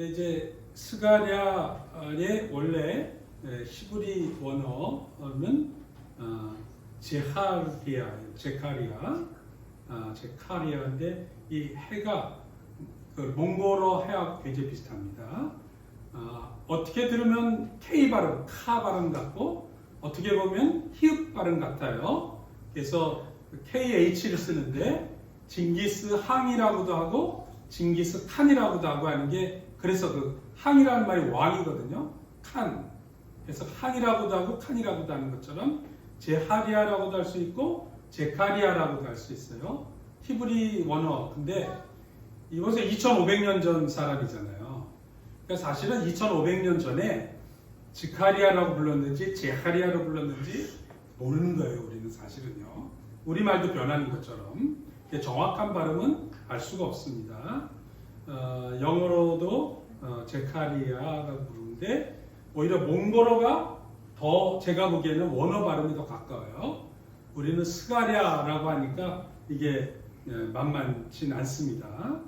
근데 이제 스가랴의 원래 히브리 원어는 제카리아인데 이 해가 그 몽골어 해하고 굉장히 비슷합니다. 어떻게 들으면 K 발음, 카 발음 같고 어떻게 보면 히읗 발음 같아요. 그래서 KH를 쓰는데 징기스 항이라고도 하고 징기스 칸이라고도 하고 하는 게 그래서 그 항이라는 말이 왕이거든요. 칸. 그래서 항이라고도 하고 칸이라고도 하는 것처럼 제하리아라고도 할 수 있고 제카리아라고도 할 수 있어요. 히브리 원어. 근데 이것은 2500년 전 사람이잖아요. 그러니까 사실은 2500년 전에 지카리아라고 불렀는지 제하리아라고 불렀는지 모르는 거예요. 우리는 사실은요. 우리말도 변하는 것처럼 정확한 발음은 알 수가 없습니다. 영어로도 제카리아라고 부르는데 오히려 몽골어가 더 제가 보기에는 원어 발음이 더 가까워요. 우리는 스가랴라고 하니까 이게 만만치 않습니다.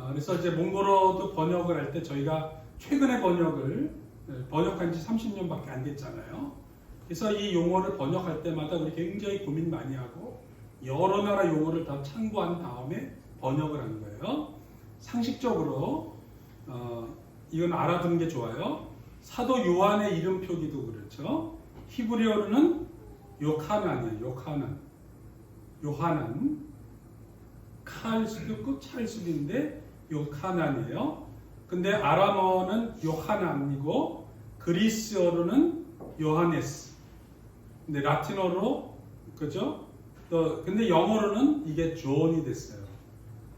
그래서 이제 몽골어도 번역을 할 때 저희가 최근에 번역한 지 30년밖에 안 됐잖아요. 그래서 이 용어를 번역할 때마다 우리 굉장히 고민 많이 하고 여러 나라 용어를 다 참고한 다음에 번역을 하는 거예요. 상식적으로 이건 알아두는 게 좋아요. 사도 요한의 이름 표기도 그렇죠. 히브리어로는 요하난이에요. 요하난. 칼 수도 있고 찰 수도 있는데 요하난이에요. 근데 아람어는 요하난이고 그리스어로는 요하네스. 근데 라틴어로 그죠? 근데 영어로는 이게 존이 됐어요.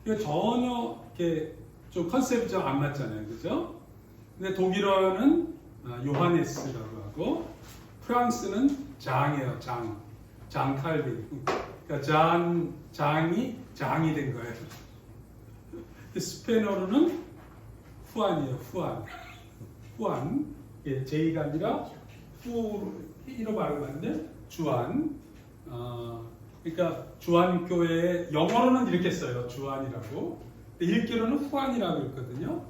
이거 전혀 이렇게 좀 컨셉이 좀 안 맞잖아요, 그죠? 근데 독일어는 요하네스라고 하고 프랑스는 장이에요, 장 칼빈. 그러니까 장이 된 거예요. 스페인어로는 후안이에요, 후안. 예, 제이가 아니라 후로 발음하는데 주안. 그러니까 주안교회 영어로는 이렇게 써요, 주안이라고. 읽기로는 후안이라고 읽거든요.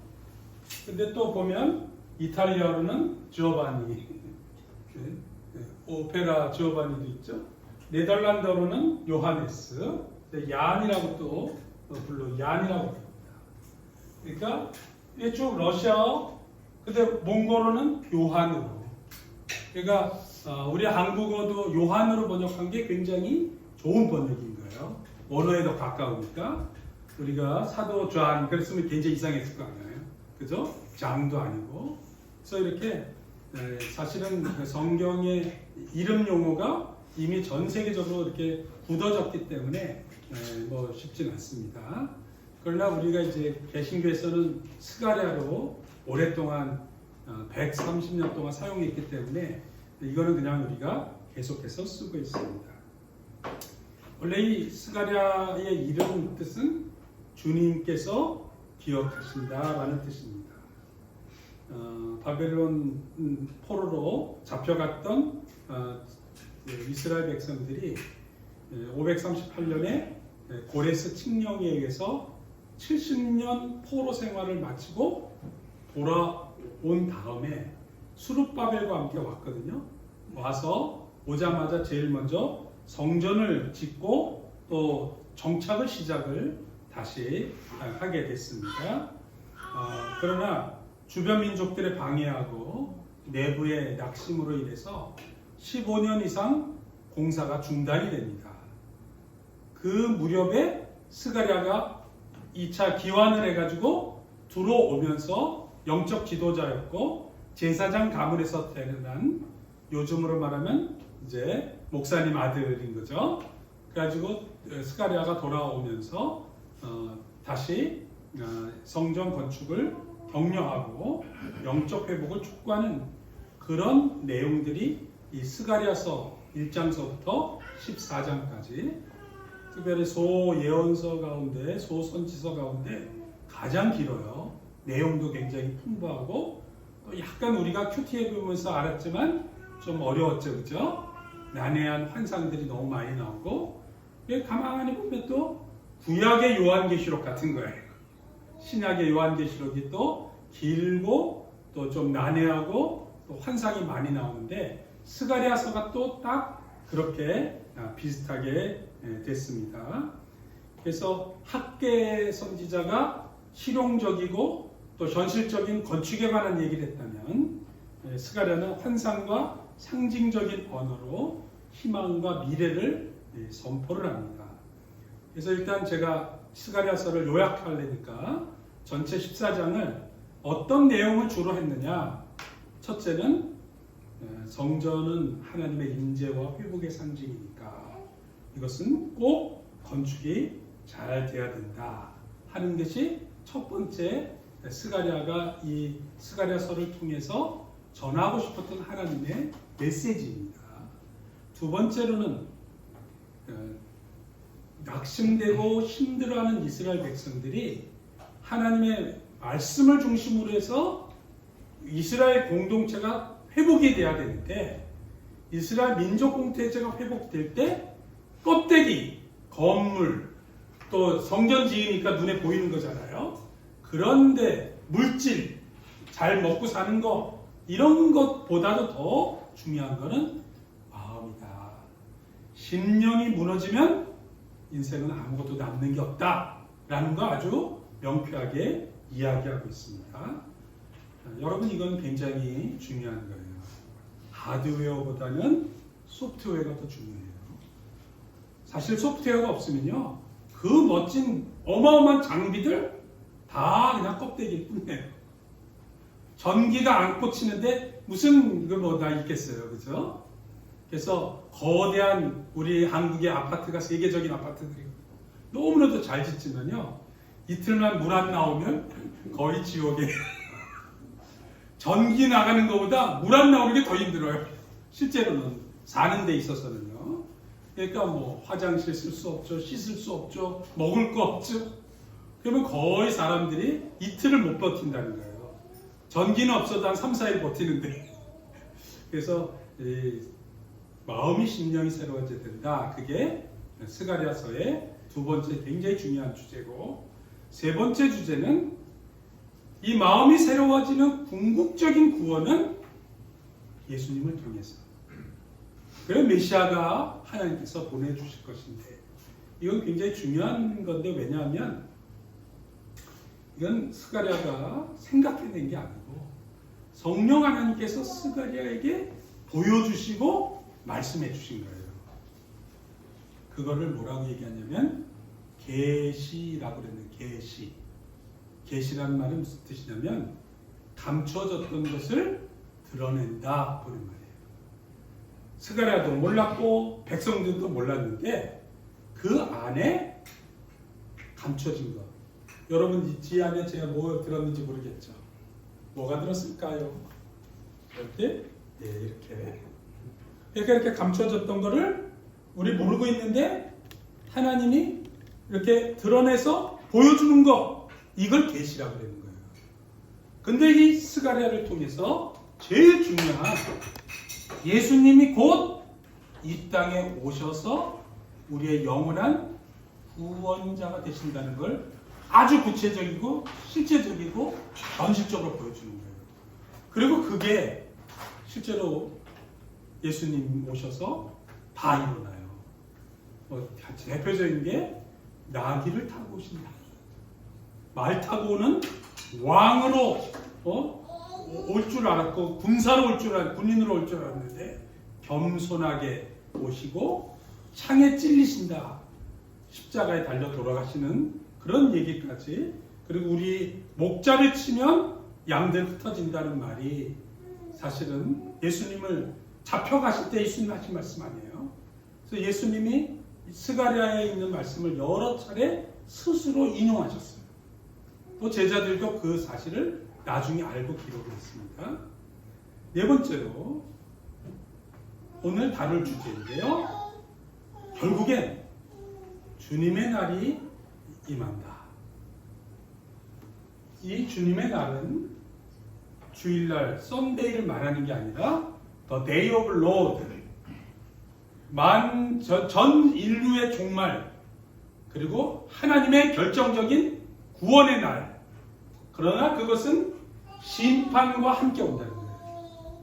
근데 또 보면 이탈리아어로는 조바니, 오페라 조바니도 있죠. 네덜란드어로는 요하네스, 얀이라고 또 얀이라고 합니다. 그러니까 이게 쭉 러시아어, 근데 몽골어는 요한으로. 그러니까 우리 한국어도 요한으로 번역한 게 굉장히 좋은 번역인 거예요. 원어에 더 가까우니까. 우리가 사도 존 그랬으면 굉장히 이상했을 거 아니에요. 그죠? 장도 아니고. 그래서 이렇게 사실은 성경의 이름 용어가 이미 전 세계적으로 이렇게 굳어졌기 때문에 뭐 쉽진 않습니다. 그러나 우리가 이제 개신교에서는 스가랴로 오랫동안 130년 동안 사용했기 때문에 이거는 그냥 우리가 계속해서 쓰고 있습니다. 원래 이 스가랴의 이름 뜻은 주님께서 기억하신다라는 뜻입니다. 바벨론 포로로 잡혀갔던 이스라엘 백성들이 538년에 고레스 칙령에 의해서 70년 포로 생활을 마치고 돌아온 다음에 수룹바벨과 함께 왔거든요. 와서 오자마자 제일 먼저 성전을 짓고 또 정착을 시작을 다시 하게 됐습니다. 그러나 주변 민족들의 방해하고 내부의 낙심으로 인해서 15년 이상 공사가 중단이 됩니다. 그 무렵에 스가랴가 2차 기환을 해가지고 들어오면서 영적 지도자였고 제사장 가문에서 태어난 요즘으로 말하면 이제 목사님 아들인 거죠. 그래가지고 스가랴가 돌아오면서 다시 성전 건축을 격려하고 영적 회복을 촉구하는 그런 내용들이 이 스가랴서 1장서부터 14장까지 특별히 소예언서 가운데 소선지서 가운데 가장 길어요. 내용도 굉장히 풍부하고 또 약간 우리가 큐티에 보면서 알았지만 좀 어려웠죠, 그죠? 난해한 환상들이 너무 많이 나오고 가만히 보면 또 구약의 요한계시록 같은 거예요. 신약의 요한계시록이 또 길고 또 좀 난해하고 또 환상이 많이 나오는데 스가랴서가 또 딱 그렇게 비슷하게 됐습니다. 그래서 학계 선지자가 실용적이고 또 현실적인 건축에 관한 얘기를 했다면 스가랴는 환상과 상징적인 언어로 희망과 미래를 선포를 합니다. 그래서 일단 제가 스가랴서를 요약하려니까 전체 14장을 어떤 내용을 주로 했느냐. 첫째는 성전은 하나님의 임재와 회복의 상징이니까 이것은 꼭 건축이 잘 돼야 된다 하는 것이 첫 번째 스가랴가 이 스가랴서를 통해서 전하고 싶었던 하나님의 메시지입니다. 두 번째로는 낙심되고 힘들어하는 이스라엘 백성들이 하나님의 말씀을 중심으로 해서 이스라엘 공동체가 회복이 돼야 되는데 이스라엘 민족 공동체가 회복될 때 껍데기, 건물, 또 성전 지으니까 눈에 보이는 거잖아요. 그런데 물질, 잘 먹고 사는 거 이런 것보다도 더 중요한 거는 마음이다. 심령이 무너지면 인생은 아무것도 남는 게 없다라는 거 아주 명쾌하게 이야기하고 있습니다. 여러분 이건 굉장히 중요한 거예요. 하드웨어보다는 소프트웨어가 더 중요해요. 사실 소프트웨어가 없으면요 그 멋진 어마어마한 장비들 다 그냥 껍데기일 뿐이에요. 전기가 안 꽂히는데 무슨 다 있겠어요, 그죠? 그래서 거대한 우리 한국의 아파트가 세계적인 아파트들이 너무나도 잘 짓지만요 이틀만 물 안 나오면 거의 지옥이에요. 전기 나가는 것보다 물 안 나오는 게 더 힘들어요. 실제로는 사는 데 있어서는요. 그러니까 뭐 화장실 쓸 수 없죠, 씻을 수 없죠, 먹을 거 없죠. 그러면 거의 사람들이 이틀을 못 버틴다는 거예요. 전기는 없어도 한 3, 4일 버티는데. 그래서 마음이 심령이 새로워져야 된다. 그게 스가랴서의 두 번째 굉장히 중요한 주제고, 세 번째 주제는 이 마음이 새로워지는 궁극적인 구원은 예수님을 통해서. 그래서 메시아가 하나님께서 보내주실 것인데 이건 굉장히 중요한 건데 왜냐하면 이건 스가랴가 생각해낸 게 아니고 성령 하나님께서 스가랴에게 보여주시고 말씀해 주신 거예요. 그거를 뭐라고 얘기하냐면 계시라고 그랬는데 계시. 계시라는 말은 무슨 뜻이냐면 감춰졌던 것을 드러낸다 보는 말이에요. 스가랴도 몰랐고 백성들도 몰랐는데 그 안에 감춰진 것. 여러분 이 안에 제가 뭐 들었는지 모르겠죠. 뭐가 들었을까요? 이렇게 이렇게. 그러니까 이렇게 감춰졌던 거를 우리 모르고 있는데 하나님이 이렇게 드러내서 보여주는 거. 이걸 계시라고 그러는 거예요. 근데 이 스가랴를 통해서 제일 중요한 예수님이 곧 이 땅에 오셔서 우리의 영원한 구원자가 되신다는 걸 아주 구체적이고 실제적이고 현실적으로 보여주는 거예요. 그리고 그게 실제로 예수님 오셔서 다 일어나요. 대표적인 게 나귀를 타고 오신다. 말 타고 오는 왕으로 올 줄 알았고 군사로 올 줄 알았고 군인으로 올 줄 알았는데 겸손하게 오시고 창에 찔리신다. 십자가에 달려 돌아가시는 그런 얘기까지. 그리고 우리 목자를 치면 양들 흩어진다는 말이 사실은 예수님을 잡혀가실 때 예수님 하신 말씀 아니에요. 그래서 예수님이 스가랴에 있는 말씀을 여러 차례 스스로 인용하셨어요. 또 제자들도 그 사실을 나중에 알고 기록을 했습니다. 네 번째로 오늘 다룰 주제인데요. 결국엔 주님의 날이 임한다. 이 주님의 날은 주일날 썬데이를 말하는 게 아니라 The Day of Lord, 전 인류의 종말, 그리고 하나님의 결정적인 구원의 날. 그러나 그것은 심판과 함께 온다는 거예요.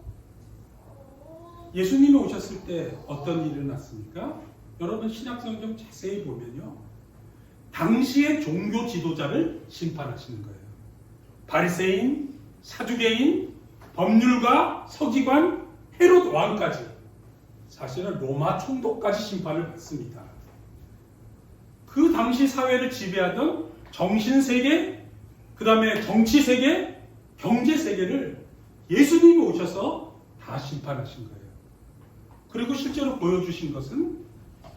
예수님이 오셨을 때 어떤 일이 일어났습니까? 여러분 신약성경 자세히 보면요. 당시의 종교 지도자를 심판하시는 거예요. 바리새인, 사두개인, 법률가, 서기관, 헤롯 왕까지 사실은 로마 총독까지 심판을 받습니다. 그 당시 사회를 지배하던 정신세계, 그 다음에 정치세계, 경제세계를 예수님이 오셔서 다 심판하신 거예요. 그리고 실제로 보여주신 것은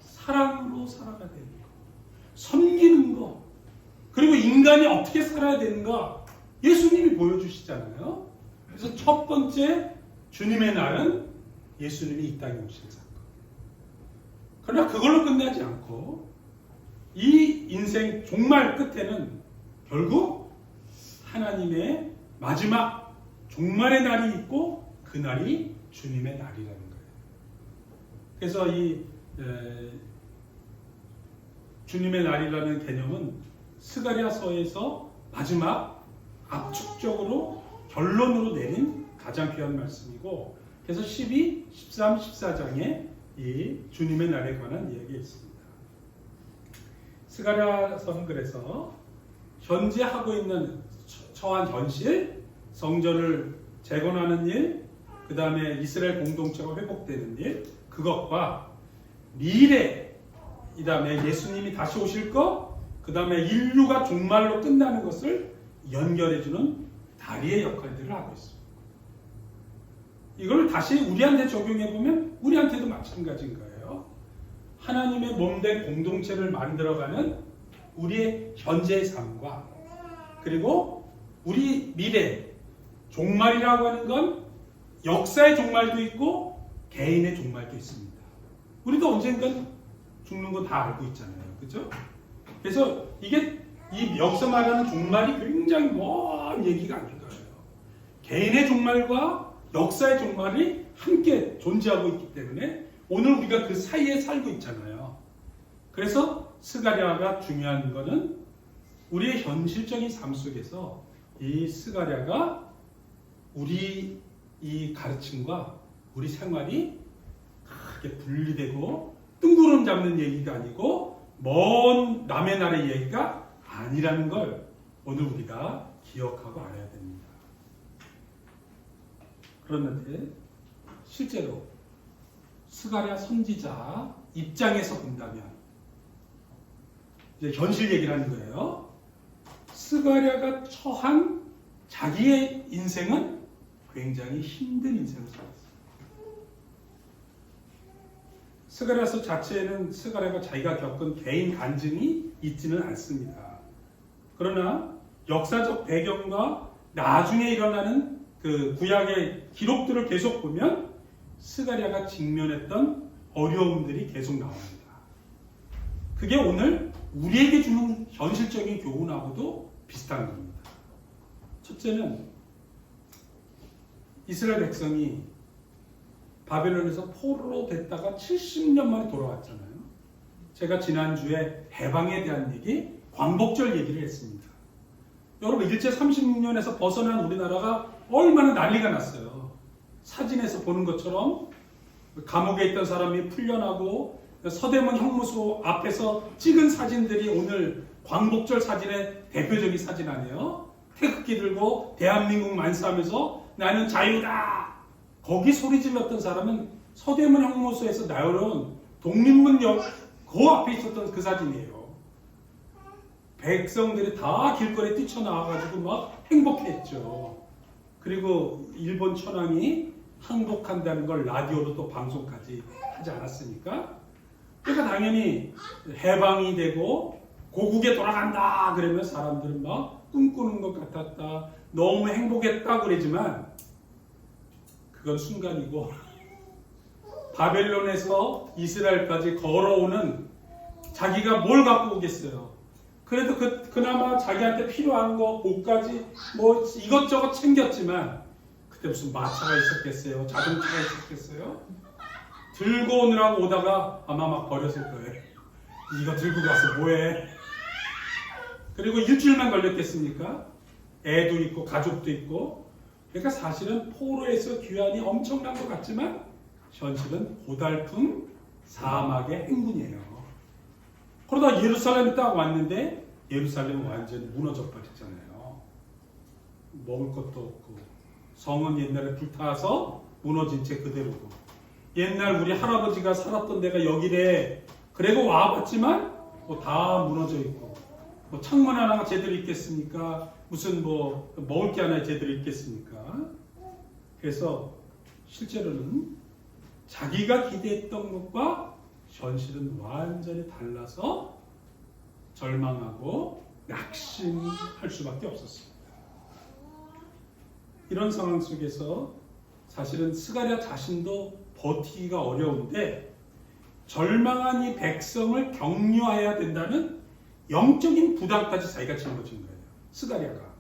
사랑으로 살아가야 되는 거, 섬기는 거, 그리고 인간이 어떻게 살아야 되는가 예수님이 보여주시잖아요. 그래서 첫 번째 주님의 날은 예수님이 이 땅에 오신 사건. 그러나 그걸로 끝나지 않고 이 인생 종말 끝에는 결국 하나님의 마지막 종말의 날이 있고 그 날이 주님의 날이라는 거예요. 그래서 이 주님의 날이라는 개념은 스가랴서에서 마지막 압축적으로 결론으로 내린 가장 귀한 말씀이고, 그래서 12, 13, 14장에 이 주님의 날에 관한 이야기가 있습니다. 스가랴서는 그래서 현재 하고 있는 처한 현실, 성전을 재건하는 일, 그 다음에 이스라엘 공동체가 회복되는 일, 그것과 미래, 이 다음에 예수님이 다시 오실 것, 그 다음에 인류가 종말로 끝나는 것을 연결해주는 다리의 역할들을 하고 있습니다. 이걸 다시 우리한테 적용해보면 우리한테도 마찬가지인 거예요. 하나님의 몸된 공동체를 만들어가는 우리의 현재의 삶과 그리고 우리 미래, 종말이라고 하는 건 역사의 종말도 있고 개인의 종말도 있습니다. 우리도 언젠간 죽는 거 다 알고 있잖아요. 그죠? 그래서 이게 이 역사 말하는 종말이 굉장히 먼 얘기가 아닌 거예요. 개인의 종말과 역사의 종말이 함께 존재하고 있기 때문에 오늘 우리가 그 사이에 살고 있잖아요. 그래서 스가랴가 중요한 거는 우리의 현실적인 삶 속에서 이 스가랴가 우리 이 가르침과 우리 생활이 크게 분리되고 뜬구름 잡는 얘기가 아니고 먼 남의 나라의 얘기가 아니라는 걸 오늘 우리가 기억하고 알아야 됩니다. 그런데 실제로 스가랴 선지자 입장에서 본다면 이제 현실 얘기를 하는 거예요. 스가랴가 처한 자기의 인생은 굉장히 힘든 인생을 살았어요. 스가랴서 자체에는 스가랴가 자기가 겪은 개인 간증이 있지는 않습니다. 그러나 역사적 배경과 나중에 일어나는 그 구약의 기록들을 계속 보면 스가랴가 직면했던 어려움들이 계속 나옵니다. 그게 오늘 우리에게 주는 현실적인 교훈하고도 비슷한 겁니다. 첫째는 이스라엘 백성이 바벨론에서 포로로 됐다가 70년 만에 돌아왔잖아요. 제가 지난주에 해방에 대한 얘기, 광복절 얘기를 했습니다. 여러분 일제 36년에서 벗어난 우리나라가 얼마나 난리가 났어요. 사진에서 보는 것처럼 감옥에 있던 사람이 풀려나고 서대문 형무소 앞에서 찍은 사진들이 오늘 광복절 사진의 대표적인 사진 아니에요. 태극기 들고 대한민국 만세하면서 나는 자유다. 거기 소리 질렀던 사람은 서대문 형무소에서 나오는 독립문역 그 앞에 있었던 그 사진이에요. 백성들이 다 길거리에 뛰쳐나와가지고 막 행복했죠. 그리고 일본 천황이 항복한다는 걸 라디오로 또 방송까지 하지 않았습니까? 그러니까 당연히 해방이 되고 고국에 돌아간다 그러면 사람들은 막 꿈꾸는 것 같았다. 너무 행복했다 그러지만 그건 순간이고 바벨론에서 이스라엘까지 걸어오는 자기가 뭘 갖고 오겠어요. 그래도 그나마 자기한테 필요한 거 옷까지 뭐 이것저것 챙겼지만 그때 무슨 마차가 있었겠어요? 자동차가 있었겠어요? 들고 오느라고 오다가 아마 막 버렸을 거예요. 이거 들고 가서 뭐해? 그리고 일주일만 걸렸겠습니까? 애도 있고 가족도 있고 그러니까 사실은 포로에서 귀환이 엄청난 것 같지만 현실은 고달픈 사막의 행군이에요. 그러다 예루살렘에 딱 왔는데 예루살렘은 완전히 무너져 버렸잖아요. 먹을 것도 없고 성은 옛날에 불타서 무너진 채 그대로고 옛날 우리 할아버지가 살았던 데가 여기래. 그리고 와봤지만 뭐 다 무너져 있고 뭐 창문 하나가 제대로 있겠습니까? 무슨 뭐 먹을 게 하나 제대로 있겠습니까? 그래서 실제로는 자기가 기대했던 것과 현실은 완전히 달라서 절망하고 낙심할 수밖에 없었습니다. 이런 상황 속에서 사실은 스가랴 자신도 버티기가 어려운데 절망한 이 백성을 격려해야 된다는 영적인 부담까지 자기가 짊어진 거예요. 스가랴가.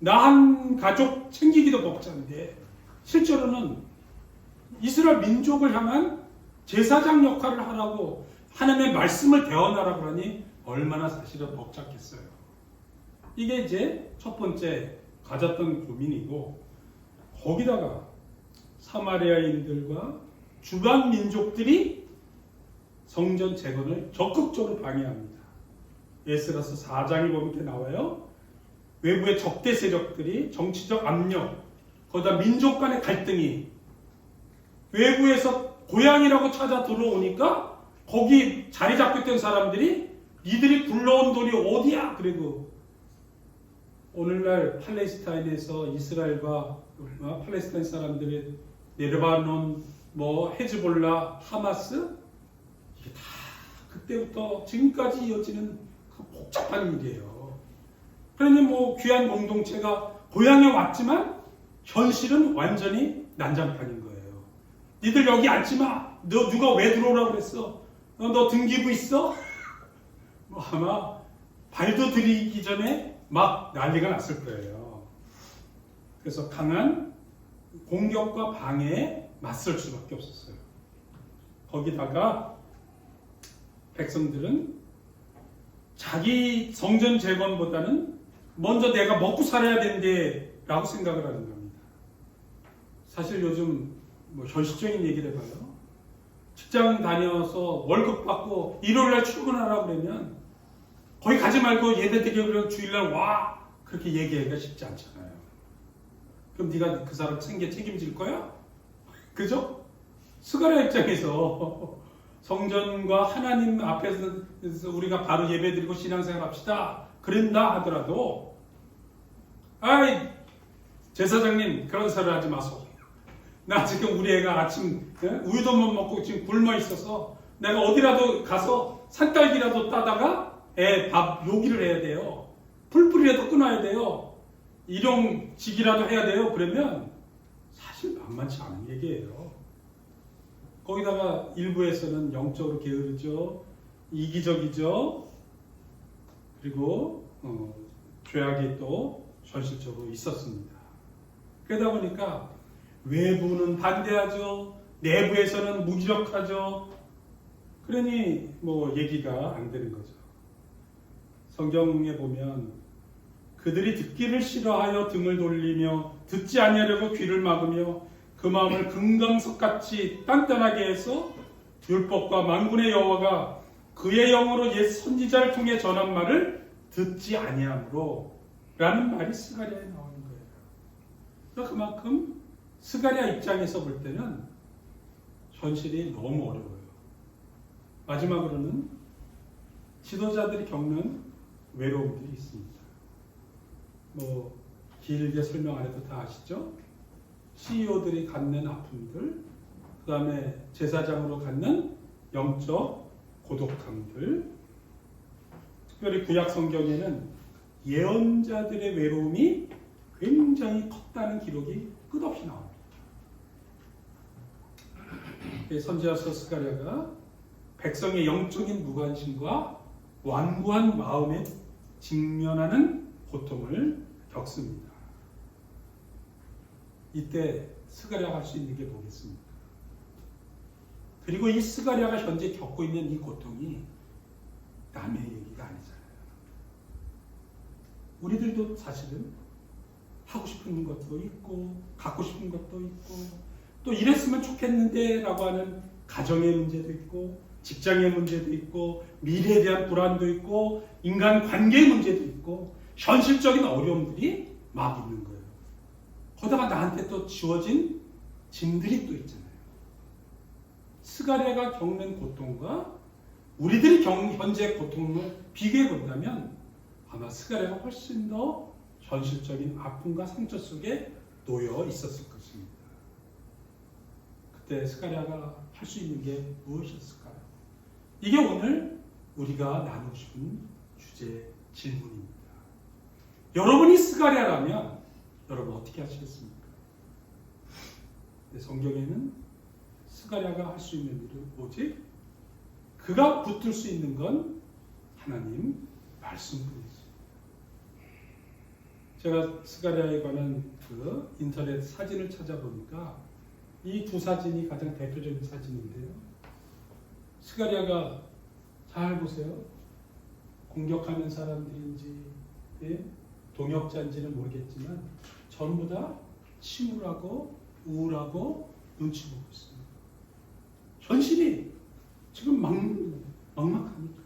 나 한 가족 챙기기도 벅찬데 실제로는 이스라엘 민족을 향한 제사장 역할을 하라고 하나님의 말씀을 대언하라고 하니 얼마나 사실은 벅찼겠어요. 이게 이제 첫 번째 가졌던 고민이고 거기다가 사마리아인들과 주변 민족들이 성전 재건을 적극적으로 방해합니다. 에스라서 4장에 보면 이렇게 나와요. 외부의 적대 세력들이 정치적 압력, 거기다 민족 간의 갈등이 외부에서 고향이라고 찾아 들어오니까 거기 자리 잡고 있던 사람들이 니들이 굴러온 돈이 어디야? 그리고 오늘날 팔레스타인에서 이스라엘과 팔레스타인 사람들이 레바논, 뭐 헤즈볼라, 하마스 이게 다 그때부터 지금까지 이어지는 그 복잡한 일이에요. 그러니 뭐 귀한 공동체가 고향에 왔지만 현실은 완전히 난장판인 거예요. 니들 여기 앉지 마. 너 누가 왜 들어오라고 그랬어? 너 등기부 있어? 뭐 아마 발도 들이기 전에 막 난리가 났을 거예요. 그래서 강한 공격과 방해에 맞설 수밖에 없었어요. 거기다가 백성들은 자기 성전 재건보다는 먼저 내가 먹고 살아야 된대 라고 생각을 하는 겁니다. 사실 요즘 뭐 현실적인 얘기를 해봐요. 직장 다녀서 월급 받고 일요일날 출근하라고 그러면 거기 가지 말고 얘네 되게 주일날 와 그렇게 얘기하기가 쉽지 않잖아요. 그럼 네가 그 사람 책임질 거야? 그죠? 스가랴 입장에서 성전과 하나님 앞에서 우리가 바로 예배드리고 신앙생활 합시다 그런다 하더라도 아이 제사장님 그런 소리 하지 마소. 나 지금 우리 애가 아침 우유도 못 먹고 지금 굶어 있어서 내가 어디라도 가서 산딸기라도 따다가 애 밥 요기를 해야 돼요. 풀뿌리라도 끊어야 돼요. 일용직이라도 해야 돼요. 그러면 사실 만만치 않은 얘기예요. 거기다가 일부에서는 영적으로 게으르죠. 이기적이죠. 그리고 죄악이 또 현실적으로 있었습니다. 그러다 보니까 외부는 반대하죠. 내부에서는 무기력하죠. 그러니 뭐 얘기가 안 되는 거죠. 성경에 보면 그들이 듣기를 싫어하여 등을 돌리며 듣지 아니하려고 귀를 막으며 그 마음을 금강석같이 단단하게 해서 율법과 만군의 여호와가 그의 영으로 옛 선지자를 통해 전한 말을 듣지 아니하므로 라는 말이 스가랴에 나오는 거예요. 그러니까 그만큼 스가랴 입장에서 볼 때는 현실이 너무 어려워요. 마지막으로는 지도자들이 겪는 외로움들이 있습니다. 뭐 길게 설명 안 해도 다 아시죠? CEO들이 갖는 아픔들, 그 다음에 제사장으로 갖는 영적 고독함들, 특별히 구약 성경에는 예언자들의 외로움이 굉장히 컸다는 기록이 끝없이 나옵니다. 선지자서 스가랴가 백성의 영적인 무관심과 완고한 마음에 직면하는 고통을 겪습니다. 이때 스가랴가 할 수 있는 게 뭐겠습니까? 그리고 이 스가랴가 현재 겪고 있는 이 고통이 남의 얘기가 아니잖아요. 우리들도 사실은 하고 싶은 것도 있고 갖고 싶은 것도 있고 또 이랬으면 좋겠는데 라고 하는 가정의 문제도 있고 직장의 문제도 있고 미래에 대한 불안도 있고 인간 관계의 문제도 있고 현실적인 어려움들이 막 있는 거예요. 거기다가 나한테 또 지워진 짐들이 또 있잖아요. 스가랴가 겪는 고통과 우리들이 현재 고통을 비교해 본다면 아마 스가랴가 훨씬 더 현실적인 아픔과 상처 속에 놓여 있었을 것입니다. 그때 스가랴가 할 수 있는 게 무엇이었을까요? 이게 오늘 우리가 나누고 싶은 주제 질문입니다. 여러분이 스가랴라면 여러분 어떻게 하시겠습니까? 성경에는 스가랴가 할 수 있는 일은 오직 그가 붙들 수 있는 건 하나님 말씀뿐이죠. 제가 스가랴에 관한 그 인터넷 사진을 찾아보니까 이 두 사진이 가장 대표적인 사진인데요. 스가랴가 잘 보세요. 공격하는 사람들인지 동역자인지는 모르겠지만 전부 다 침울하고 우울하고 눈치 보고 있습니다. 현실이 지금 막막하니까.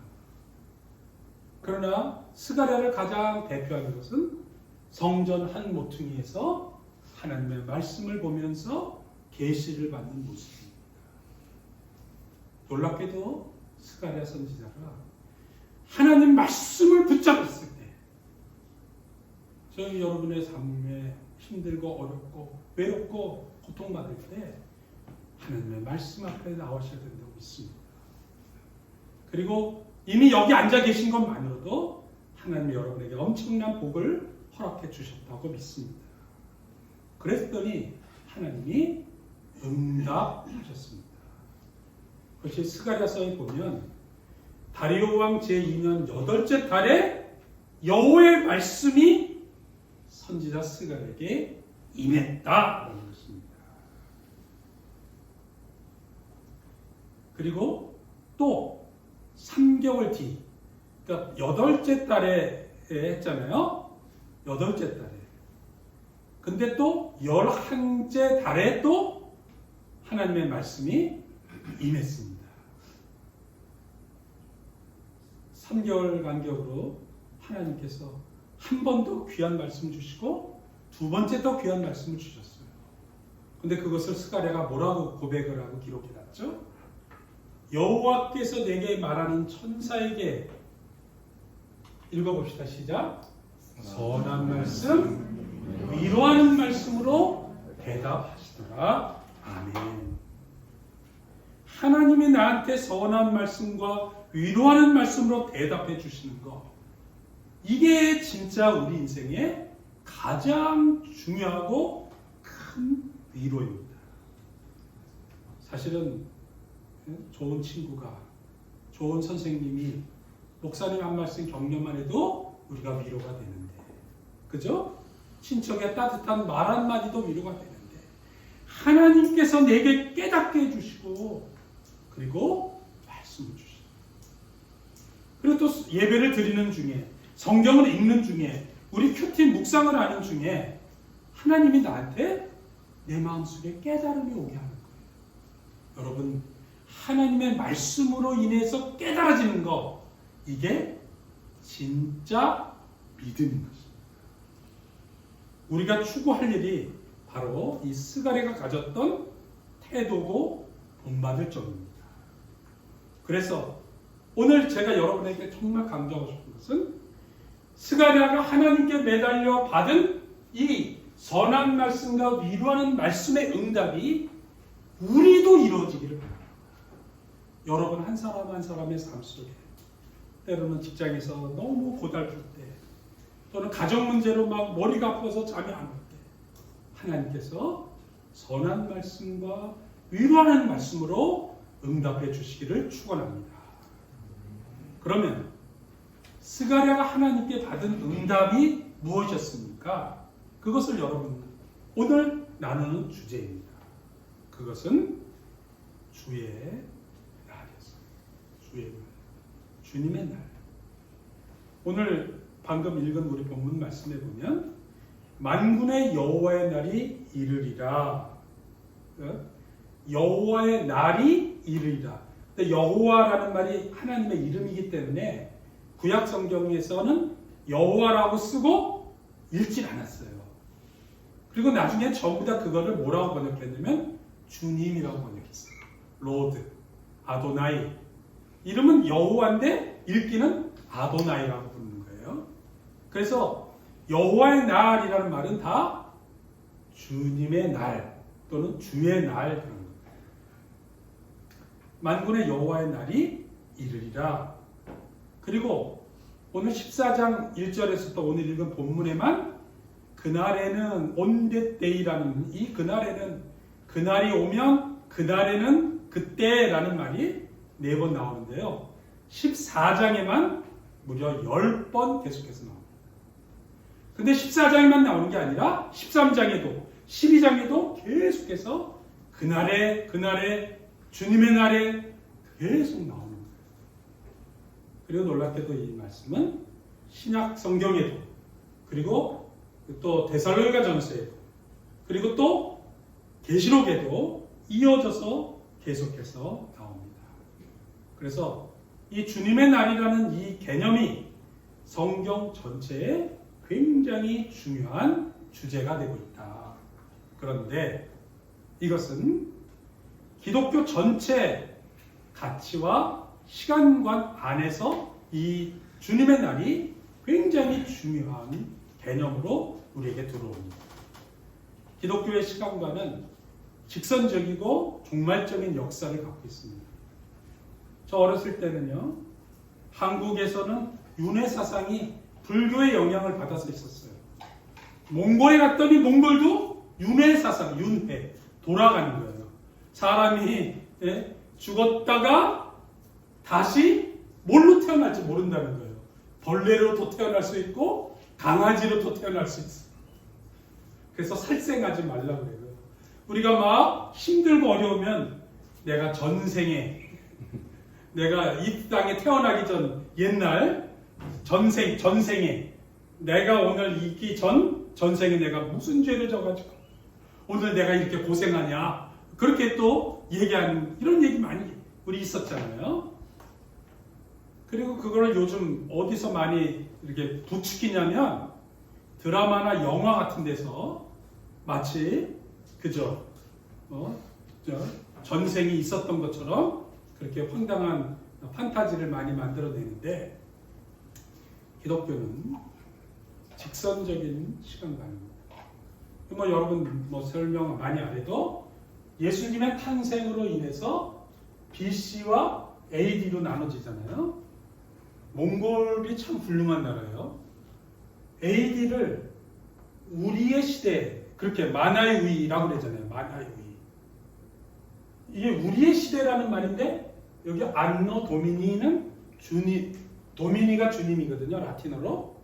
그러나 스가랴를 가장 대표하는 것은 성전 한 모퉁이에서 하나님의 말씀을 보면서 계시를 받는 모습입니다. 놀랍게도 스가랴 선지자가 하나님 말씀을 붙잡았을 때 저희 여러분의 삶에 힘들고 어렵고 외롭고 고통받을 때 하나님의 말씀 앞에 나오셔야 된다고 믿습니다. 그리고 이미 여기 앉아 계신 것만으로도 하나님이 여러분에게 엄청난 복을 허락해 주셨다고 믿습니다. 그랬더니 하나님이 응답하셨습니다. 그것이 스가랴서에 보면 다리오 왕 제2년 8째 달에 여호와의 말씀이 선지자 스가랴에게 임했다라는 것입니다. 그리고 또 3개월 뒤, 그러니까 8째 달에 했잖아요. 8째 달에. 근데 또 11째 달에 또 하나님의 말씀이 임했습니다. 3개월 간격으로 하나님께서 한 번 더 귀한 말씀 주시고 두 번째 더 귀한 말씀을 주셨어요. 근데 그것을 스가랴가 뭐라고 고백을 하고 기록해놨죠? 여호와께서 내게 말하는 천사에게 읽어봅시다. 시작. 선한 말씀, 위로하는 말씀으로 대답하시더라. 아멘. 하나님이 나한테 선한 말씀과 위로하는 말씀으로 대답해 주시는 것, 이게 진짜 우리 인생의 가장 중요하고 큰 위로입니다. 사실은 좋은 친구가, 좋은 선생님이 목사님 한 말씀 격려만 해도 우리가 위로가 되는데, 그죠? 친척의 따뜻한 말 한마디도 위로가 되는데, 하나님께서 내게 깨닫게 해주시고 그리고 말씀을 주시고, 그리고 또 예배를 드리는 중에, 성경을 읽는 중에, 우리 큐티 묵상을 하는 중에 하나님이 나한테 내 마음속에 깨달음이 오게 하는 거예요. 여러분, 하나님의 말씀으로 인해서 깨달아지는 거, 이게 진짜 믿음인 것입니다. 우리가 추구할 일이 바로 이 스가랴가 가졌던 태도고 본받을 점입니다. 그래서 오늘 제가 여러분에게 정말 강조하고 싶은 것은 스가랴가 하나님께 매달려 받은 이 선한 말씀과 위로하는 말씀의 응답이 우리도 이루어지기를 바랍니다. 여러분 한 사람 한 사람의 삶 속에 때로는 직장에서 너무 고달플 때, 또는 가정 문제로 막 머리가 아파서 잠이 안 올 때 하나님께서 선한 말씀과 위로하는 말씀으로 응답해 주시기를 축원합니다. 그러면 스가랴가 하나님께 받은 응답이 무엇이었습니까? 그것을 여러분 오늘 나누는 주제입니다. 그것은 주의 날이었습니다. 주의 날, 주님의 날. 오늘 방금 읽은 우리 본문 말씀에 보면 만군의 여호와의 날이 이르리라. 여호와의 날이 이르리라. 근데 여호와라는 말이 하나님의 이름이기 때문에 구약 성경에서는 여호와라고 쓰고 읽질 않았어요. 그리고 나중에 전부 다 그거를 뭐라고 번역했냐면 주님이라고 번역했어요. 로드, 아도나이. 이름은 여호와인데 읽기는 아도나이라고 부르는 거예요. 그래서 여호와의 날이라는 말은 다 주님의 날 또는 주의 날 그런 거예요. 만군의 여호와의 날이 이르리라. 그리고 오늘 14장 1절에서 또 오늘 읽은 본문에만 그날에는 on that day라는 이 그날에는 그날이 오면 그날에는 그때라는 말이 4번 나오는데요. 14장에만 무려 10번 계속해서 나옵니다. 근데 14장에만 나오는 게 아니라 13장에도 12장에도 계속해서 그날에 주님의 날에 계속 나오는 거예요. 그리고 놀랍게도 이 말씀은 신약 성경에도 그리고 또 데살로니가 전서에도 그리고 또 계시록에도 이어져서 계속해서 나옵니다. 그래서 이 주님의 날이라는 이 개념이 성경 전체에 굉장히 중요한 주제가 되고 있다. 그런데 이것은 기독교 전체 가치와 시간관 안에서 이 주님의 날이 굉장히 중요한 개념으로 우리에게 들어옵니다. 기독교의 시간관은 직선적이고 종말적인 역사를 갖고 있습니다. 저 어렸을 때는요, 한국에서는 윤회 사상이 불교의 영향을 받아서 있었어요. 몽골에 갔더니 몽골도 윤회 사상, 윤회, 돌아가는 거예요. 사람이 죽었다가 다시 뭘로 태어날지 모른다는 거예요. 벌레로도 태어날 수 있고 강아지로도 태어날 수 있어요. 그래서 살생하지 말라고 그래요. 우리가 막 힘들고 어려우면 내가 전생에 내가 이 땅에 태어나기 전 옛날 전생에 내가 오늘 있기 전생에 내가 무슨 죄를 져가지고 오늘 내가 이렇게 고생하냐 그렇게 또 얘기하는 이런 얘기 많이 우리 있었잖아요. 그리고 그거를 요즘 어디서 많이 이렇게 부추기냐면 드라마나 영화 같은 데서 마치 그죠? 전생이 있었던 것처럼 그렇게 황당한 판타지를 많이 만들어내는데 기독교는 직선적인 시간관입니다. 뭐 여러분 뭐 설명 많이 안 해도 예수님의 탄생으로 인해서 BC와 AD로 나눠지잖아요. 몽골이 참 훌륭한 나라예요. AD를 우리의 시대 그렇게 만화의 위라고 그러잖아요. 만화의 위. 이게 우리의 시대라는 말인데 여기 안노 도미니는 도미니가 주님이거든요. 라틴어로.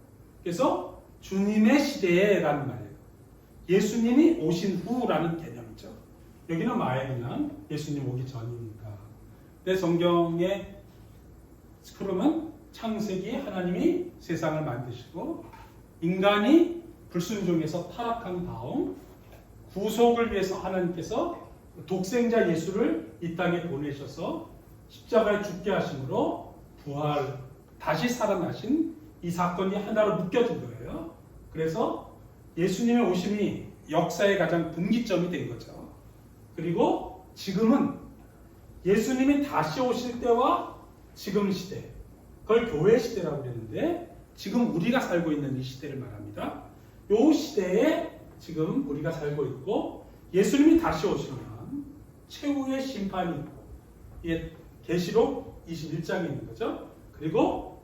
그래서 주님의 시대라는 말이에요. 예수님이 오신 후라는 개념이죠. 여기는 아예 그냥 예수님 오기 전이니까. 근데 성경의 흐름은 창세기 하나님이 세상을 만드시고 인간이 불순종해서 타락한 다음 구속을 위해서 하나님께서 독생자 예수를 이 땅에 보내셔서 십자가에 죽게 하심으로 부활, 다시 살아나신 이 사건이 하나로 묶여진 거예요. 그래서 예수님의 오심이 역사의 가장 분기점이 된 거죠. 그리고 지금은 예수님이 다시 오실 때와 지금 시대, 그걸 교회 시대라고 그랬는데 지금 우리가 살고 있는 이 시대를 말합니다. 이 시대에 지금 우리가 살고 있고 예수님이 다시 오시면 최후의 심판이 있고 이게 계시록 21장에 있는 거죠. 그리고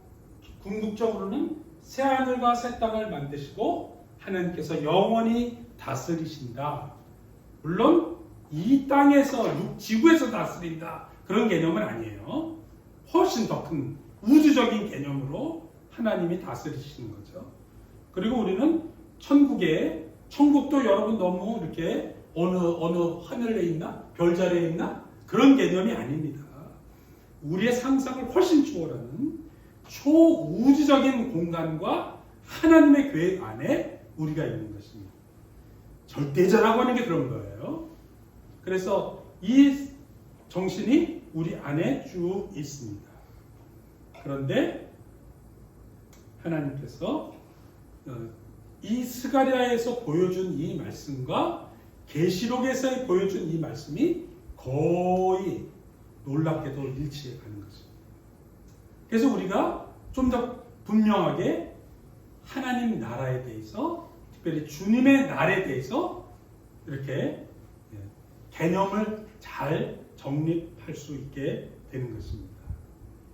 궁극적으로는 새하늘과 새 땅을 만드시고 하나님께서 영원히 다스리신다. 물론 이 땅에서 지구에서 다스린다 그런 개념은 아니에요. 훨씬 더 큰 우주적인 개념으로 하나님이 다스리시는 거죠. 그리고 우리는 천국도 여러분 너무 이렇게 어느 하늘에 있나 별자리에 있나 그런 개념이 아닙니다. 우리의 상상을 훨씬 초월하는 초우주적인 공간과 하나님의 계획 안에 우리가 있는 것입니다. 절대자라고 하는 게 그런 거예요. 그래서 이 정신이 우리 안에 쭉 있습니다. 그런데 하나님께서 이 스가랴에서 보여준 이 말씀과 계시록에서 보여준 이 말씀이 거의 놀랍게도 일치해 가는 것입니다. 그래서 우리가 좀 더 분명하게 하나님 나라에 대해서, 특별히 주님의 날에 대해서 이렇게 개념을 잘 정립할 수 있게 되는 것입니다.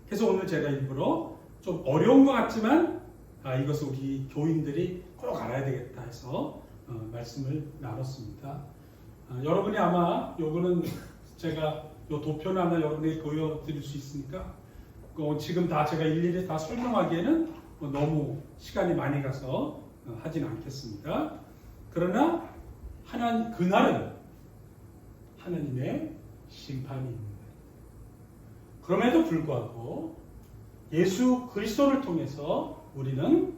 그래서 오늘 제가 일부러 좀 어려운 것 같지만 이것을 우리 교인들이 꼭 알아야 되겠다 해서 말씀을 나눴습니다. 여러분이 아마 요거는 제가 요 도표를 하나 여러분에게 보여드릴 수 있으니까 지금 다 제가 일일이 다 설명하기에는 너무 시간이 많이 가서 하진 않겠습니다. 그러나 그날은 하나님의 심판이 있습니다. 그럼에도 불구하고 예수 그리스도를 통해서 우리는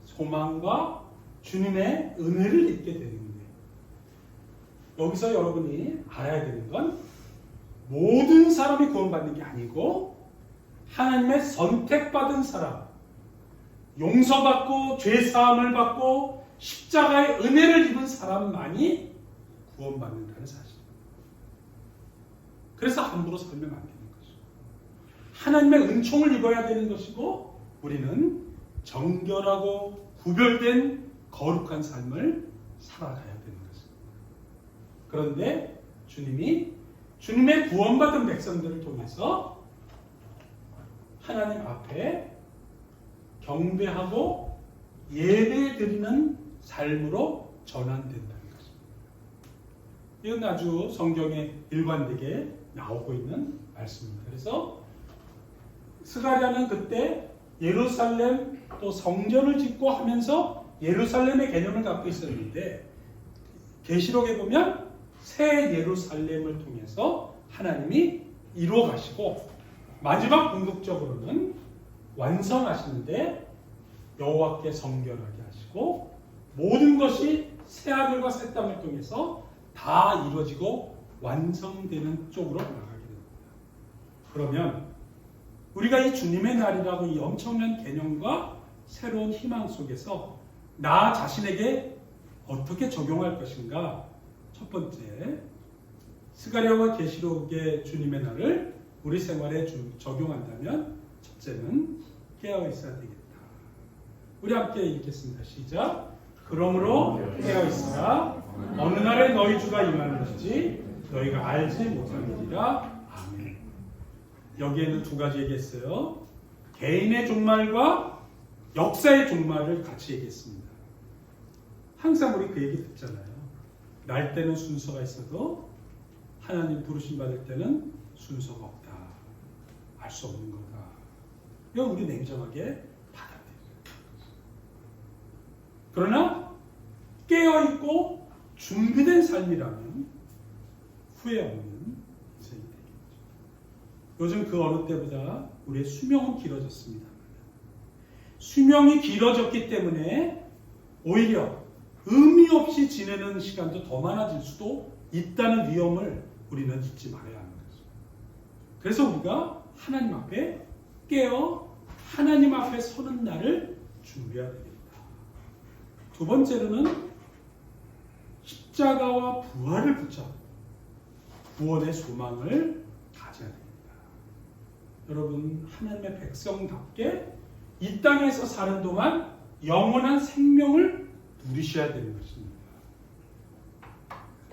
소망과 주님의 은혜를 입게 되는데, 여기서 여러분이 알아야 되는 건 모든 사람이 구원받는 게 아니고 하나님의 선택받은 사람, 용서받고 죄사함을 받고 십자가의 은혜를 입은 사람만이 구원받는다는 사실입니다. 그래서 함부로 살면 안 되는 것이죠. 하나님의 은총을 입어야 되는 것이고, 우리는 정결하고 구별된 거룩한 삶을 살아가야 되는 것입니다. 그런데 주님이 주님의 구원받은 백성들을 통해서 하나님 앞에 경배하고 예배드리는 삶으로 전환된다는 것입니다. 이건 아주 성경에 일관되게 나오고 있는 말씀입니다. 그래서 스가랴는 그때 예루살렘 또 성전을 짓고 하면서 예루살렘의 개념을 갖고 있었는데, 계시록에 보면 새 예루살렘을 통해서 하나님이 이루어 가시고 마지막 궁극적으로는 완성하시는데 여호와께 성결하게 하시고 모든 것이 새 하늘과 새 땅을 통해서 다 이루어지고 완성되는 쪽으로 나가게 됩니다. 그러면 우리가 이 주님의 날이라고 이 엄청난 개념과 새로운 희망 속에서 나 자신에게 어떻게 적용할 것인가? 첫 번째, 스가랴와 계시록의 주님의 날을 우리 생활에 적용한다면 첫째는 깨어 있어야 되겠다. 우리 함께 읽겠습니다. 시작. 그러므로 깨어 있으라. 어느 날에 너희 주가 임하는지 너희가 알지 못하느니라. 아멘. 여기에는 두 가지 얘기했어요. 개인의 종말과 역사의 종말을 같이 얘기했습니다. 항상 우리 그 얘기 듣잖아요. 날 때는 순서가 있어도 하나님 부르심 받을 때는 순서가 없다. 알 수 없는 거다. 이건 우리 냉정하게 받아들여요. 그러나 깨어있고 준비된 삶이라면 후회 없는 인생이 되겠죠. 요즘 그 어느 때보다 우리의 수명은 길어졌습니다. 수명이 길어졌기 때문에 오히려 의미 없이 지내는 시간도 더 많아질 수도 있다는 위험을 우리는 잊지 말아야 하는 거죠. 그래서 우리가 하나님 앞에 깨어 하나님 앞에 서는 날을 준비해야 됩니다. 두 번째로는 십자가와 부활을 붙잡고 구원의 소망을 가져야 됩니다. 여러분, 하나님의 백성답게 이 땅에서 사는 동안 영원한 생명을 누리셔야 되는 것입니다.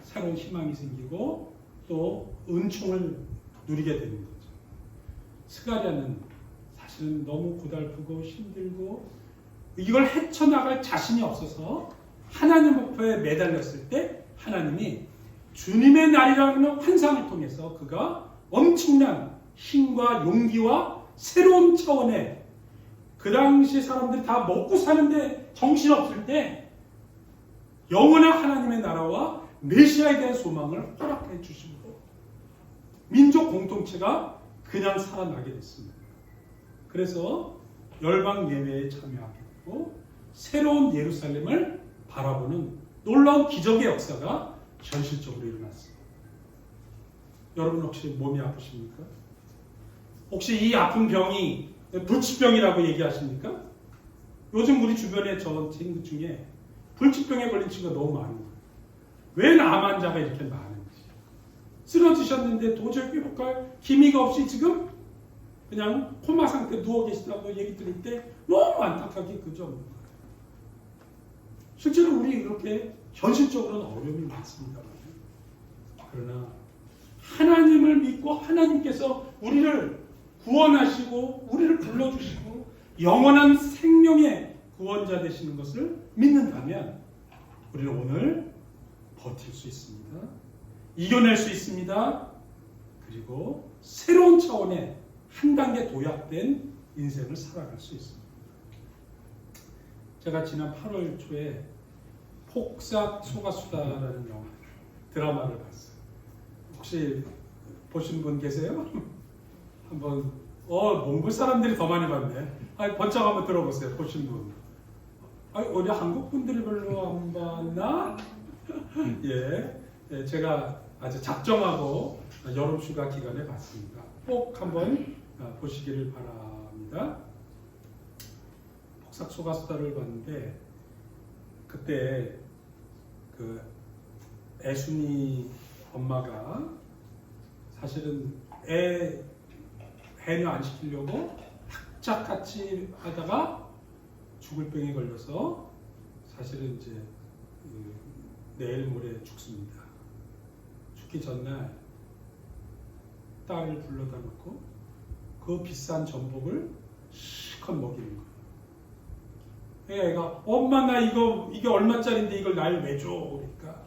새로운 희망이 생기고 또 은총을 누리게 되는 거죠. 스가랴는 사실은 너무 고달프고 힘들고 이걸 헤쳐나갈 자신이 없어서 하나님 앞에 매달렸을 때 하나님이 주님의 날이라는 환상을 통해서 그가 엄청난 힘과 용기와 새로운 차원의, 그 당시 사람들이 다 먹고 사는데 정신없을 때 영원한 하나님의 나라와 메시아에 대한 소망을 허락해 주시고 민족 공동체가 그냥 살아나게 됐습니다. 그래서 열방 예배에 참여하게 되고 새로운 예루살렘을 바라보는 놀라운 기적의 역사가 현실적으로 일어났어요. 여러분 혹시 몸이 아프십니까? 혹시 이 아픈 병이 불치병이라고 얘기하십니까? 요즘 우리 주변에 저 친구 중에 불치병에 걸린 친구가 너무 많은 거예요. 왜 암 환자가 이렇게 많은지. 쓰러지셨는데 도저히 회복할 기미가 없이 지금 그냥 코마 상태 누워 계시다고 얘기 들을 때 너무 안타깝게 그저 없는 거예요. 실제로 우리 이렇게 현실적으로는 어려움이 많습니다. 그러나 하나님을 믿고 하나님께서 우리를 구원하시고 우리를 불러주시고 영원한 생명의 구원자 되시는 것을 믿는다면 우리는 오늘 버틸 수 있습니다. 이겨낼 수 있습니다. 그리고 새로운 차원의 한 단계 도약된 인생을 살아갈 수 있습니다. 제가 지난 8월 초에 폭삭 소가수다라는 영화 드라마를 봤어요. 혹시 보신 분 계세요? 한번 몽골 사람들이 더 많이 봤네. 번쩍 한번 들어보세요. 보신 분. 우리 한국 분들이 별로 안 봤나? 예, 제가 아주 작정하고 여름 휴가 기간에 봤습니다. 꼭 한번 보시기를 바랍니다. 폭삭 소가수다를 봤는데 그때 그 애순이 엄마가 사실은 애 해녀 안 시키려고 학자같이 하다가 죽을 병에 걸려서 사실은 이제 내일 모레 죽습니다. 죽기 전날 딸을 불러다 놓고 그 비싼 전복을 실컷 먹이는 거예요. 애가 엄마 나 이게 얼마짜린데 이걸 날 왜 줘? 그러니까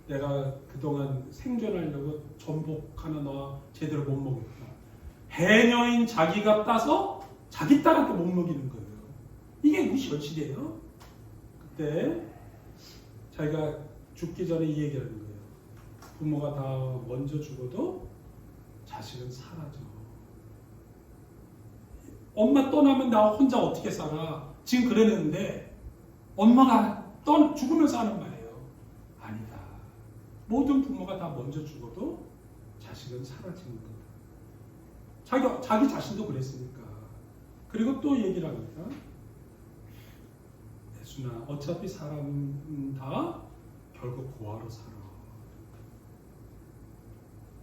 내가 그동안 생존하려고 전복 하나 너 제대로 못 먹였다. 해녀인 자기가 따서 자기 딸한테 못 먹이는 거예요. 이게 무슨 현실이에요? 그때 자기가 죽기 전에 이 얘기를 하는 거예요. 부모가 다 먼저 죽어도 자식은 사라져. 엄마 떠나면 나 혼자 어떻게 살아? 지금 그랬는데 엄마가 죽으면서 하는 말이에요. 아니다. 모든 부모가 다 먼저 죽어도 자식은 사라지는 거다. 자기 자신도 그랬으니까. 그리고 또 얘기를 합니다. 예수나 어차피 사람은 다 결국 고아로 살아.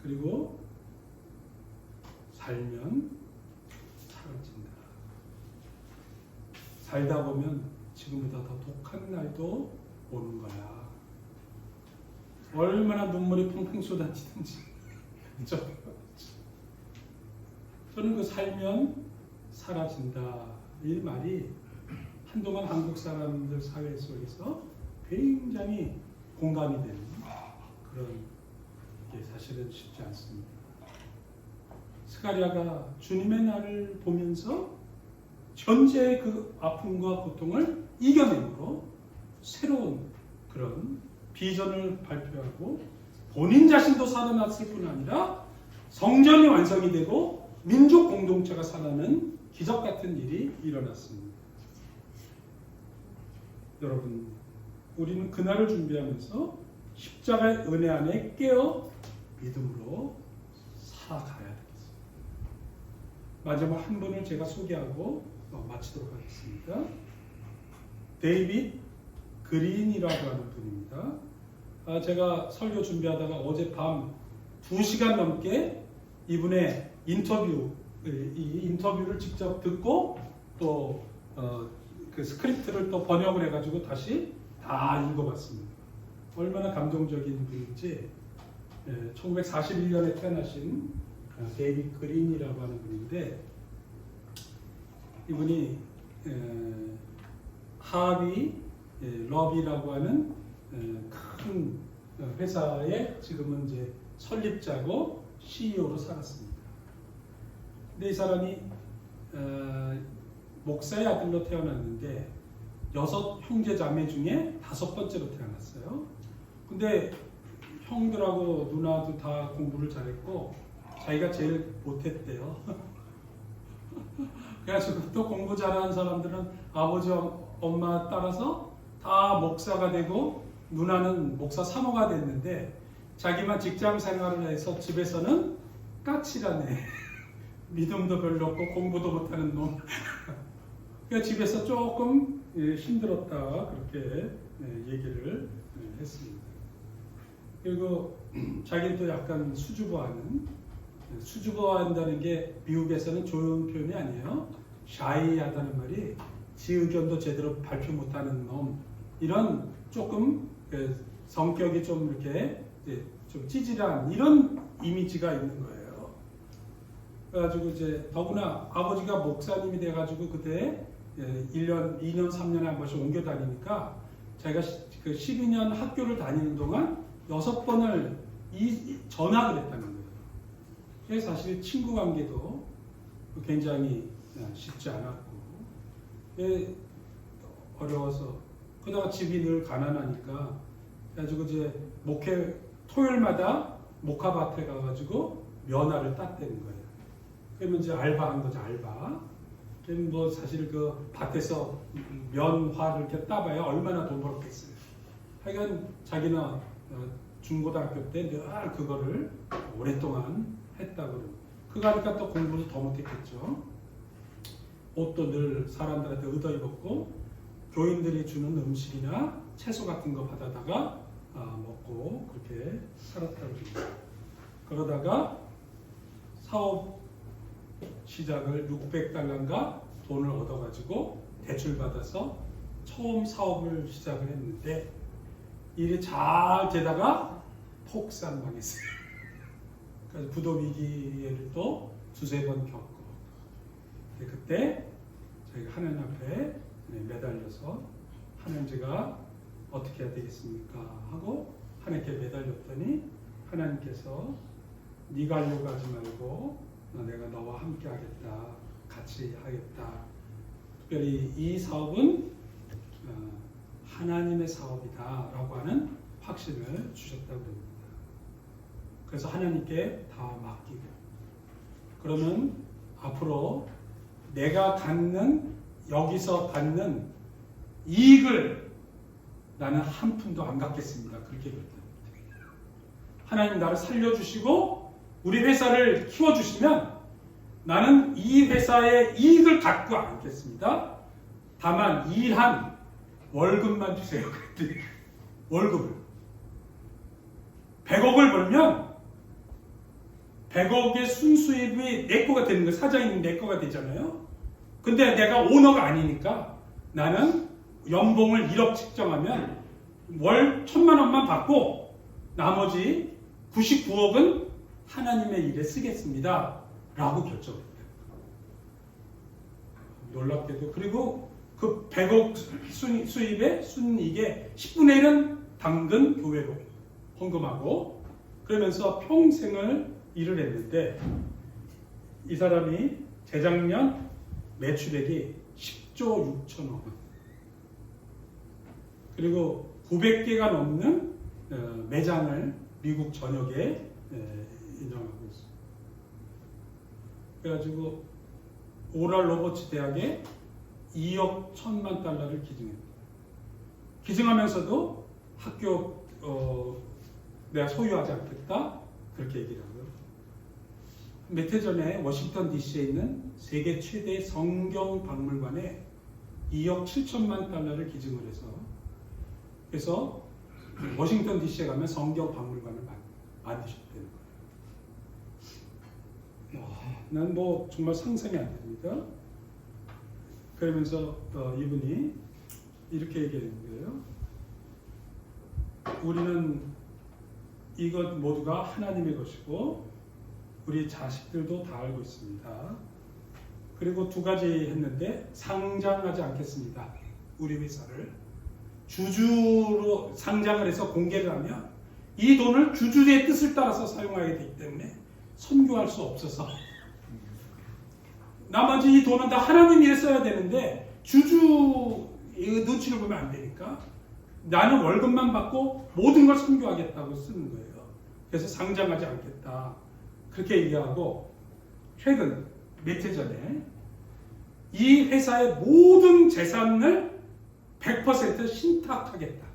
그리고 살면 사라진다. 살다 보면 지금보다 더 독한 날도 오는 거야. 얼마나 눈물이 펑펑 쏟아지든지. 저는 그 살면 사라진다 이 말이 한동안 한국 사람들 사회 속에서 굉장히 공감이 되는 그런 게 사실은 쉽지 않습니다. 스가랴가 주님의 날을 보면서 현재의 그 아픔과 고통을 이겨내므로 새로운 그런 비전을 발표하고 본인 자신도 살아났을 뿐 아니라 성전이 완성이 되고 민족 공동체가 살아나는 기적 같은 일이 일어났습니다. 여러분, 우리는 그날을 준비하면서 십자가의 은혜 안에 깨어 믿음으로 살아가야 되겠습니다. 마지막 한 분을 제가 소개하고 마치도록 하겠습니다. 데이빗 그린이라고 하는 분입니다. 제가 설교 준비하다가 어젯밤 2시간 넘게 이분의 이 인터뷰를 직접 듣고 또 그 스크립트를 또 번역을 해가지고 다시 다 읽어봤습니다. 얼마나 감동적인 분인지 1941년에 태어나신 데이빗 그린이라고 하는 분인데 이분이 하비 러비라고 하는 큰 회사의 지금은 이제 설립자고 CEO로 살았습니다. 근데 이 사람이 목사의 아들로 태어났는데 6 형제 자매 중에 5번째로 태어났어요. 근데 형들하고 누나도 다 공부를 잘했고 자기가 제일 못했대요. 그래서 또 공부 잘하는 사람들은 아버지 엄마 따라서 다 목사가 되고 누나는 목사 사모가 됐는데 자기만 직장 생활을 해서 집에서는 까칠한 애, 믿음도 별로 없고 공부도 못하는 놈. 그러니까 집에서 조금 힘들었다 그렇게 얘기를 했습니다. 그리고 자기는 또 약간 수줍어한다는 게 미국에서는 좋은 표현이 아니에요. 샤이하다는 말이 지 의견도 제대로 발표 못하는 놈, 이런 조금 성격이 좀 이렇게 좀 찌질한 이런 이미지가 있는 거예요. 그래가지고 이제 더구나 아버지가 목사님이 돼가지고 그때 1년, 2년, 3년에 한 번씩 옮겨 다니니까 자기가 그 12년 학교를 다니는 동안 6번을 전학을 했다는 거예요. 그래서 사실 친구 관계도 굉장히 쉽지 않았고 어려워서 그러다가 집이 늘 가난하니까 그래가지고 이제 토요일마다 목화밭에 가가지고 면화를 땄다는 거예요. 그러면 이제 알바한 거죠, 알바. 그럼 뭐 사실 그 밭에서 면화를 이렇게 따봐야 얼마나 돈 벌었겠어요. 하여간 자기는 중고등학교 때 늘 그거를 오랫동안 했다고 그러고 그거 하니까 또 공부를 더 못했겠죠. 옷도 늘 사람들한테 얻어 입었고 교인들이 주는 음식이나 채소 같은 거 받아다가 먹고 그렇게 살았다고 합니다. 그러다가 사업 시작을 600달러인가 돈을 얻어가지고 대출받아서 처음 사업을 시작을 했는데 일이 잘 되다가 폭삭 망했어요. 그래서 부도 위기를 또 두세 번 겪고 그때 저희가 하나님 앞에 매달려서 하나님 제가 어떻게 해야 되겠습니까? 하고 하나님께 매달렸더니 하나님께서 네가 하려고 하지 말고 내가 너와 함께 하겠다. 같이 하겠다. 특별히 이 사업은 하나님의 사업이다 라고 하는 확신을 주셨다고 합니다. 그래서 하나님께 다 맡기고 그러면 앞으로 내가 여기서 받는 이익을 나는 한 푼도 안 갖겠습니다. 그렇게 그랬답니다. 하나님 나를 살려주시고 우리 회사를 키워주시면 나는 이 회사의 이익을 갖고 않겠습니다. 다만 일한 월급만 주세요. 월급을 100억을 벌면 100억의 순수입이 내 거가 되는 거예요. 사장님이 내 거가 되잖아요. 근데 내가 오너가 아니니까 나는 연봉을 1억 측정하면 월 1,000만 원만 받고 나머지 99억은 하나님의 일에 쓰겠습니다. 라고 결정했어요. 놀랍게도. 그리고 그 100억 수입의 순이익의 10분의 1은 당근 교회로 헌금하고 그러면서 평생을 일을 했는데 이 사람이 재작년 매출액이 10조 6천억 원 그리고 900개가 넘는 매장을 미국 전역에 운영하고 있습니다. 그래가지고 오랄 로버츠 대학에 2억 1천만 달러를 기증했다. 기증하면서도 학교 내가 소유하지 않겠다 그렇게 얘기를 하고요. 몇 해 전에 워싱턴 DC에 있는 세계 최대 성경 박물관에 2억 7천만 달러를 기증을 해서 그래서 워싱턴 DC에 가면 성경 박물관을 만드셨다는 거예요. 난 뭐 정말 상상이 안 됩니다. 그러면서 이분이 이렇게 얘기하는 거예요. 우리는 이것 모두가 하나님의 것이고 우리 자식들도 다 알고 있습니다. 그리고 두 가지 했는데 상장하지 않겠습니다. 우리 회사를 주주로 상장을 해서 공개를 하면 이 돈을 주주의 뜻을 따라서 사용하게 되기 때문에 선교할 수 없어서 나머지 이 돈은 다 하나님 일에 써야 되는데 주주 눈치를 보면 안 되니까 나는 월급만 받고 모든 걸 선교하겠다고 쓰는 거예요. 그래서 상장하지 않겠다. 그렇게 얘기하고 최근 몇 해 전에 이 회사의 모든 재산을 100% 신탁하겠다.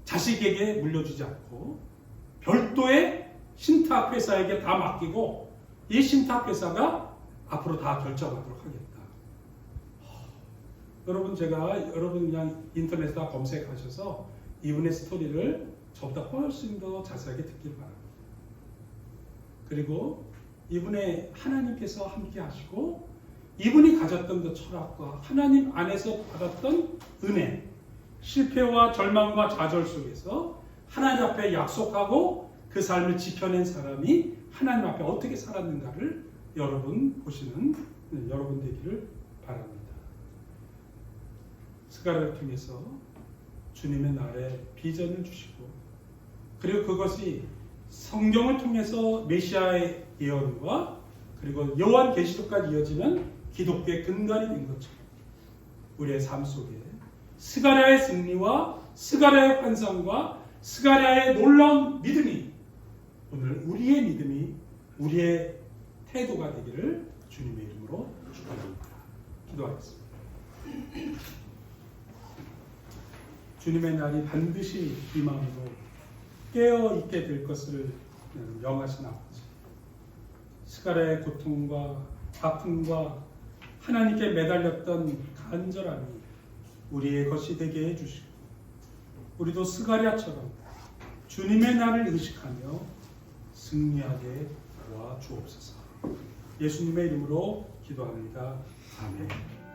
자식에게 물려주지 않고 별도의 신탁회사에게 다 맡기고 이 신탁회사가 앞으로 다 결정하도록 하겠다. 여러분, 여러분 그냥 인터넷에 검색하셔서 이분의 스토리를 저보다 훨씬 더 자세하게 듣길 바랍니다. 그리고 이분의 하나님께서 함께 하시고 이분이 가졌던 그 철학과 하나님 안에서 받았던 은혜, 실패와 절망과 좌절 속에서 하나님 앞에 약속하고 그 삶을 지켜낸 사람이 하나님 앞에 어떻게 살았는가를 여러분 보시는 여러분 되기를 바랍니다. 스가랴를 통해서 주님의 날에 비전을 주시고 그리고 그것이 성경을 통해서 메시아의 예언과 그리고 요한계시록까지 이어지는 기독교의 근간이 된 것처럼 우리의 삶 속에 스가랴의 승리와 스가랴의 환상과 스가랴의 놀라운 믿음이 오늘 우리의 믿음이 우리의 태도가 되기를 주님의 이름으로 축원합니다. 기도하겠습니다. 주님의 날이 반드시 이 마음으로 깨어있게 될 것을 명하신 아버지, 스가랴의 고통과 아픔과 하나님께 매달렸던 간절함이 우리의 것이 되게 해주시고 우리도 스가랴처럼 주님의 날을 의식하며 승리하게 도와주옵소서. 예수님의 이름으로 기도합니다. 아멘.